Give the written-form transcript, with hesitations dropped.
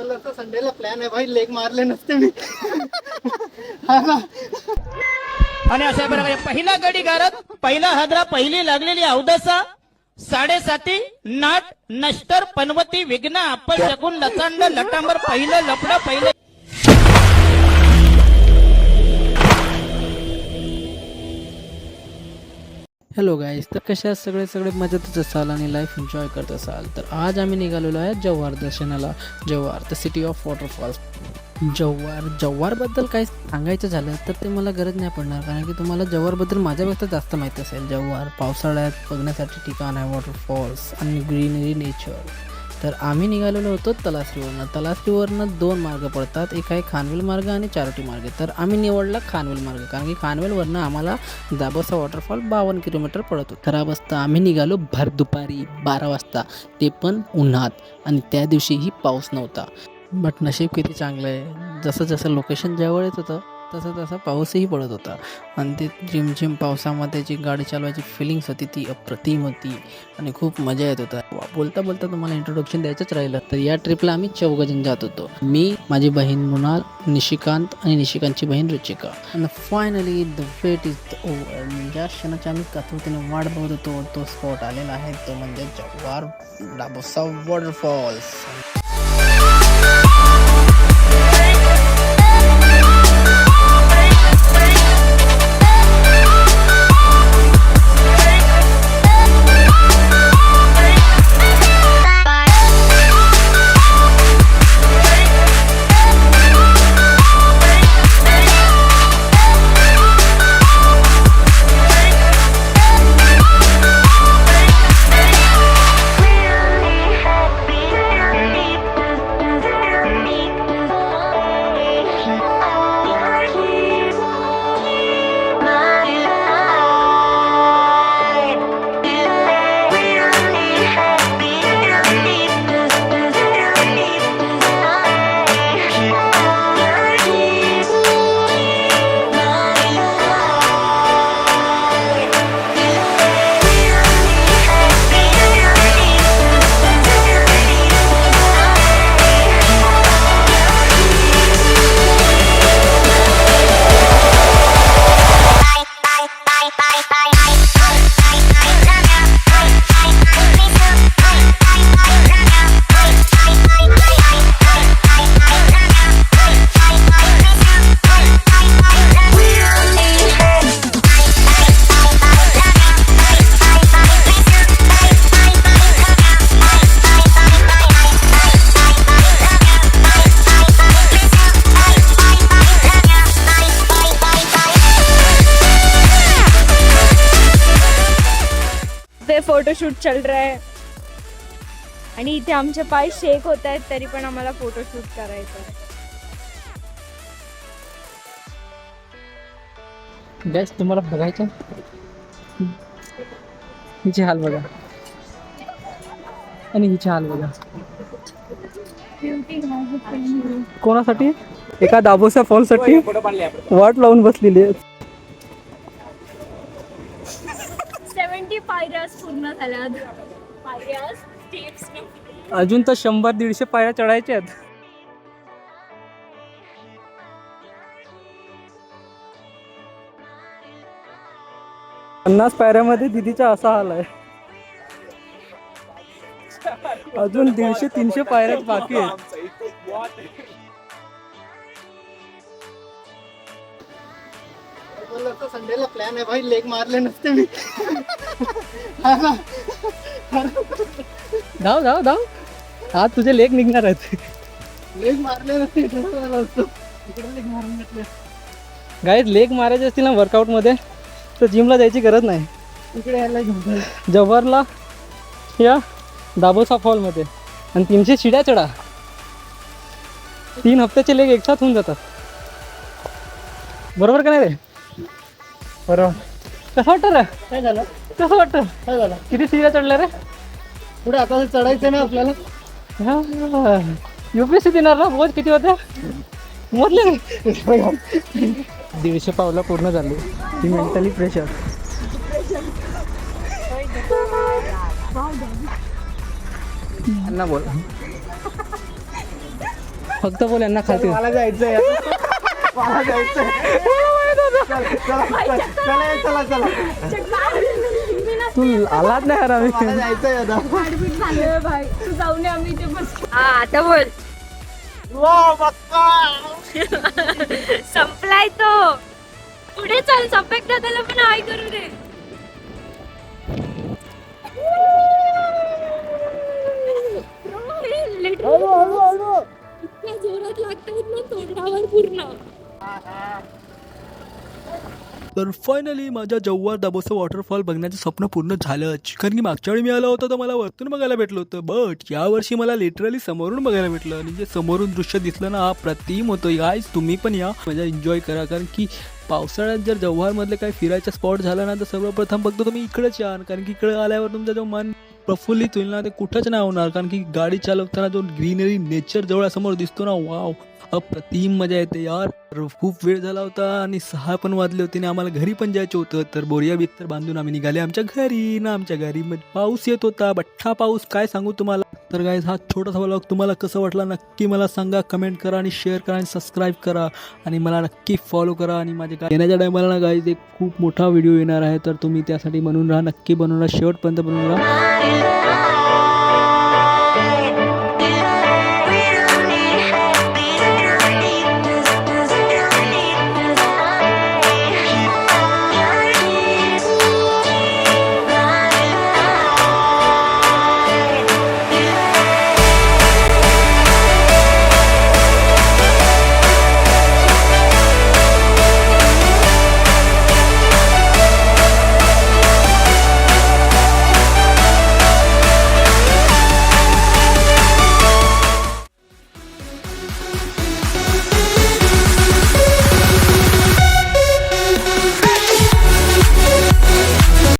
बोलला संडेला प्लॅन आहे भाई, लेग मारले नसते मी. हा ना. आणि अशा प्रकारे पहिला गडी गारद, पहिला हादरा, पहिली लागलेली अवदसा, 7.5 नाट नष्टर पनवती विघ्न अपशकुन लचांड लटांबर, पहिलं लपड पहिलं. हॅलो गाईज, तर कशा सगळे मजेतच असाल आणि लाईफ एन्जॉय करत असाल. तर आज आम्ही निघालेलो आहे जव्हार दर्शनाला. Jawhar the city of waterfalls. जव्हारबद्दल काय सांगायचं झालं तर ते मला गरज नाही पडणार, कारण की तुम्हाला जव्हारबद्दल माझ्यापेक्षा जास्त माहिती असेल. जव्हार पावसाळ्यात बघण्यासाठी ठिकाण आहे, वॉटरफॉल्स आणि ग्रीनरी नेचर. तर आम्ही निघालेलो होतो तलासरीवरनं. तलासरीवरनं 2 मार्ग पडतात, एक आहे खानवेल मार्ग आणि चारोटी मार्ग. तर आम्ही निवडला खानवेल मार्ग, कारण की खानवेलवरनं आम्हाला दाबोसा वॉटरफॉल 52 किलोमीटर पडत होतं. 13 वाजता आम्ही निघालो, भर दुपारी 12 वाजता, ते पण उन्हात, आणि त्या दिवशीही पाऊस नव्हता. बट नशीब किती चांगलं आहे, जसं जसं लोकेशन जवळ येत होतं तसं तसं पाऊसही पडत होता. आणि ते झिमझिम पावसामध्ये जी गाडी चालवायची फिलिंग्स होती ती अप्रतिम होती आणि खूप मजा येत होता. बोलता बोलता तुम्हाला इंट्रोडक्शन द्यायचंच राहिलं. तर या ट्रिपला आम्ही 4 जण जात होतो. मी, माझी बहीण मृणाल, निशिकांत आणि निशिकांतची बहीण रुचिका. आणि finally the wait is over. ज्या क्षणाची आम्ही कातुरतेने वाट बघत होतो तो स्पॉट आलेला आहे, तो म्हणजे जव्हार दाबोसा वॉटरफॉल्स. फोटोशूट चल रहा है आणि इथे आमचे पाय शेक होत आहेत, तरी पण आम्हाला फोटोशूट करायचं आहे. गॅस तुम्हाला बघायचं, हिचे हाल बघा आणि हिचे हाल बघा. कोणासाठी? एका दाबोसा फॉल साठी वाट लावून बसलेली आहे. 70 पायऱ्यास पूर्ण झाल्यात. पायऱ्यास स्टेप्स अजून तर 100-150 पायऱ्या चढायच्या आहेत. पन्नास पायऱ्यामध्ये दिदीचा असा हाल आहे. अजून 150-300 पायऱ्या बाकी आहेत. बोलला संडेला प्लॅन आहे भाई, लेग मारले नसते मी. हा ना. धाव धाव धाव, आज तुझे लेग निघणार आहेत. लेग मारले नसते असतो, इकडे लेग मारून घेतले. गाईज, लेग मारायचे असतील ना वर्कआउट मध्ये तर जिमला जायची गरज नाही. इकडे यायला घेऊन जव्हारला या दाबोसा फॉलमध्ये आणि 300 शिड्या चढा. 3 हफ्त्याचे लेग एक साथ होऊन जातात. बरोबर का नाही रे? बरोबर. कसं वाटतं रे? काय झालं? कसं वाटतं? काय झालं? किती शिड्या चढल्या रे? पुढे आता चढायचं ना आपल्याला. UPSC देणार ना? रोज किती होत्या? मोजले 150 पावलं पूर्ण झाली. ही मेंटली प्रेशर. बोल फक्त बोल यांना खाते. मला जायचंय आता. मला जायचंय. चला चला तू आलाच नाही यार आम्ही. मला जायचंय आता. भाई तू जाऊन ये, आम्ही इथे बस. हा आता बोल. संपलाय तो. पुढे चल, सपेक दादाला पण हाय करू दे. इतक्या जोरात लागतात ना तोंडावर पूर्ण. तर फायनली माझ्या जव्हार दाबोसा वॉटरफॉल बघण्याचं स्वप्न पूर्ण झालंच. कारण की मागच्या वेळी मी आलो होतो तर मला वरतून बघायला भेटलं होतं, बट यावर्षी मला लिटरली समोरून बघायला भेटलं. आणि जे समोरून दृश्य दिसलं ना, अप्रतिम होतं. गाईज तुम्ही पण या, मजा एन्जॉय करा. कारण की पावसाळ्यात जर जव्हारमधले काही फिरायचा स्पॉट झाला ना, तर सर्वप्रथम फक्त तुम्ही इकडेच या. कारण की इकडे आल्यावर तुमचं जो मन प्रफुल्लित होईल ना, ते कुठंच नाही होणार. कारण की गाडी चालवताना जो ग्रीनरी नेचर जवळसमोर दिसतो ना, वाव, अप्रतिम मजा येते यार. खूप वेळ झाला होता आणि 6 पण वाजले होते आणि आम्हाला घरी पण जायचं होतं. तर बोरिया बिस्तर बांधून आम्ही निघाले आमच्या घरी. ना आमच्या घरी पाऊस येत होता, बठ्ठा पाऊस, काय सांगू तुम्हाला. तर गाईज हा छोटासा व्लॉग तुम्हाला कसं वाटला नक्की मला सांगा. कमेंट करा आणि शेअर करा आणि सबस्क्राईब करा आणि मला नक्की फॉलो करा. आणि माझे येण्याच्या टायमाला ना गाईज एक खूप मोठा व्हिडिओ येणार आहे, तर तुम्ही त्यासाठी बनवून राहा, नक्की बनवून राहा, शेवटपर्यंत बनवून राहा.